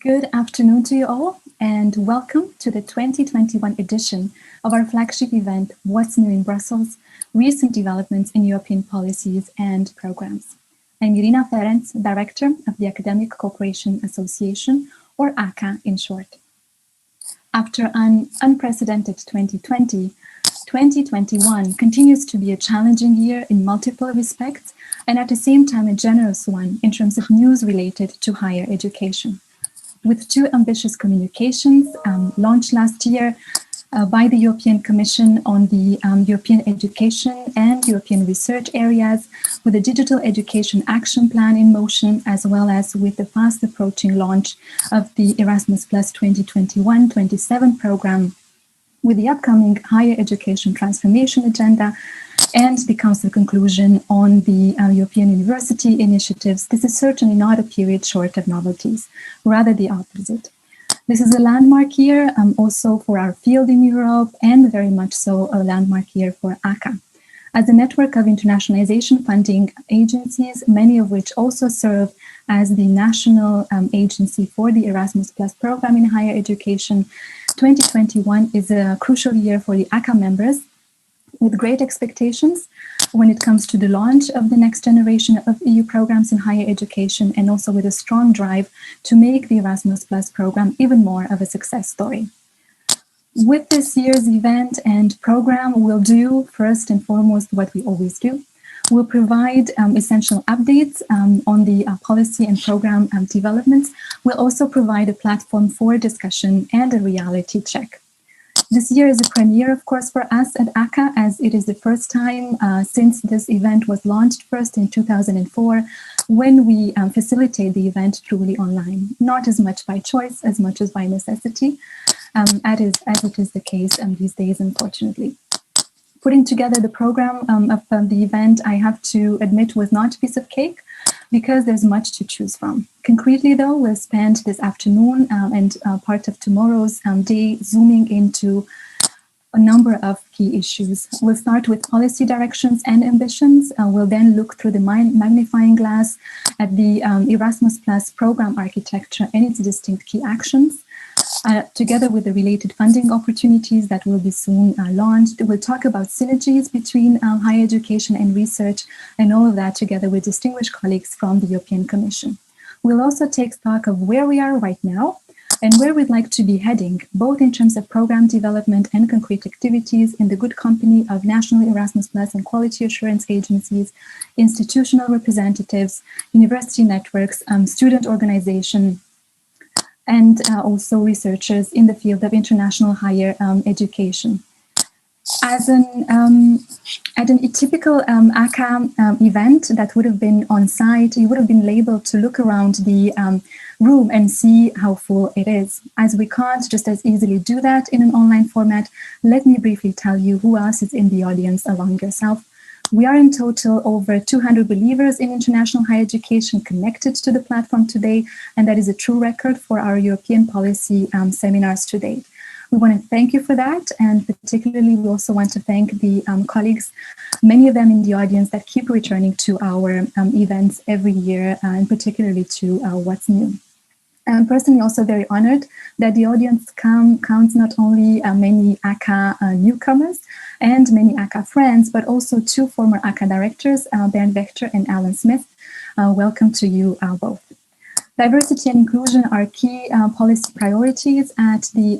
Good afternoon to you all, and welcome to the 2021 edition of our flagship event, What's New in Brussels? Recent Developments in European Policies and Programs. I'm Irina Ferencz, Director of the Academic Cooperation Association, or ACA in short. After an unprecedented 2020, 2021 continues to be a challenging year in multiple respects, and at the same time a generous one in terms of news related to higher education. With two ambitious communications launched last year by the European Commission on the European education and European research areas, with a digital education action plan in motion, as well as with the fast approaching launch of the Erasmus Plus 2021-27 program, with the upcoming higher education transformation agenda and the Council conclusion on the European University initiatives, this is certainly not a period short of novelties, rather the opposite. This is a landmark year also for our field in Europe, and very much so a landmark year for ACA. As a network of internationalization funding agencies, many of which also serve as the national agency for the Erasmus Plus program in higher education, 2021 is a crucial year for the ACA members, with great expectations when it comes to the launch of the next generation of EU programs in higher education, and also with a strong drive to make the Erasmus Plus program even more of a success story. With this year's event and program, we'll do first and foremost what we always do. We'll provide essential updates on the policy and program developments. We'll also provide a platform for discussion and a reality check. This year is a premiere, of course, for us at ACA, as it is the first time since this event was launched first in 2004, when we facilitate the event truly online, not as much by choice as much as by necessity, as it is the case these days, unfortunately. Putting together the program of the event, I have to admit, was not a piece of cake, because there's much to choose from. Concretely, though, we'll spend this afternoon and part of tomorrow's day zooming into a number of key issues. We'll start with policy directions and ambitions. We'll then look through the magnifying glass at the Erasmus Plus program architecture and its distinct key actions. Together with the related funding opportunities that will be soon launched. We'll talk about synergies between higher education and research, and all of that together with distinguished colleagues from the European Commission. We'll also take stock of where we are right now and where we'd like to be heading, both in terms of program development and concrete activities, in the good company of national Erasmus Plus and quality assurance agencies, institutional representatives, university networks, student organizations, and also researchers in the field of international higher education. At a typical ACA event that would have been on site, you would have been able to look around the room and see how full it is. As we can't just as easily do that in an online format, let me briefly tell you who else is in the audience along yourself. We are in total over 200 believers in international higher education connected to the platform today, and that is a true record for our European policy seminars to date. We want to thank you for that, and particularly we also want to thank the colleagues, many of them in the audience, that keep returning to our events every year, and particularly to What's New. I'm personally also very honored that the audience counts not only many ACA newcomers and many ACA friends, but also two former ACA directors, Bernd Wächter and Alan Smith. Welcome to you both. Diversity and inclusion are key policy priorities at the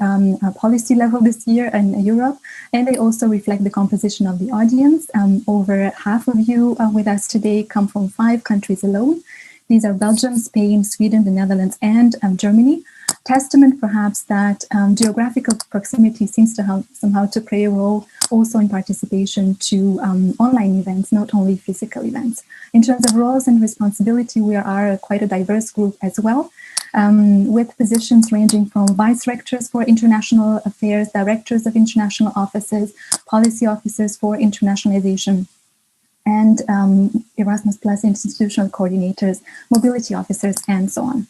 policy level this year in Europe, and they also reflect the composition of the audience. Over half of you with us today come from 5 countries alone. These are Belgium, Spain, Sweden, the Netherlands, and Germany. Testament, perhaps, that geographical proximity seems to help somehow to play a role also in participation to online events, not only physical events. In terms of roles and responsibility, we are quite a diverse group as well, with positions ranging from vice rectors for international affairs, directors of international offices, policy officers for internationalization, and Erasmus Plus institutional coordinators, mobility officers, and so on.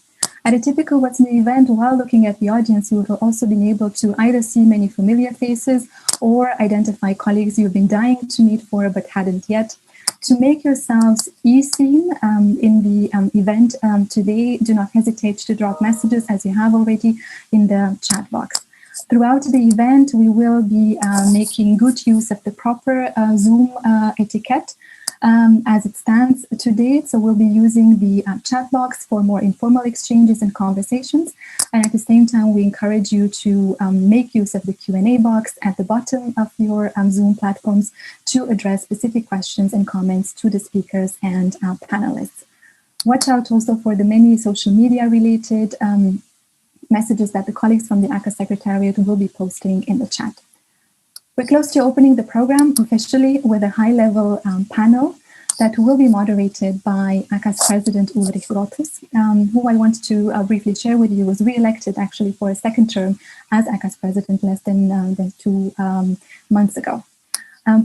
At a typical What's New event, while looking at the audience, you will also be able to either see many familiar faces or identify colleagues you've been dying to meet for but hadn't yet. To make yourselves e-seen in the event today, do not hesitate to drop messages as you have already in the chat box. Throughout the event, we will be making good use of the proper Zoom etiquette as it stands today. So we'll be using the chat box for more informal exchanges and conversations. And at the same time, we encourage you to make use of the Q&A box at the bottom of your Zoom platforms to address specific questions and comments to the speakers and panelists. Watch out also for the many social media related messages that the colleagues from the ACA Secretariat will be posting in the chat. We're close to opening the program officially with a high-level panel that will be moderated by ACA's President Ulrich Rothus, who I want to briefly share with you was re-elected actually for a second term as ACA's President less than 2 months ago.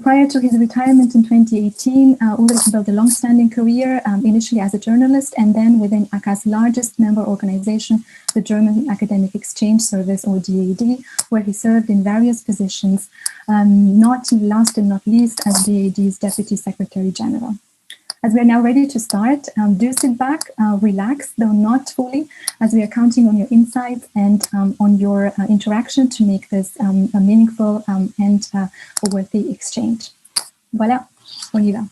Prior to his retirement in 2018, Ulrich built a long-standing career, initially as a journalist and then within ACA's largest member organization, the German Academic Exchange Service, or DAD, where he served in various positions, not last and not least as DAD's Deputy Secretary General. As we are now ready to start, do sit back, relax, though not fully, as we are counting on your insights and on your interaction to make this a meaningful and a worthy exchange. Voilà, on y va.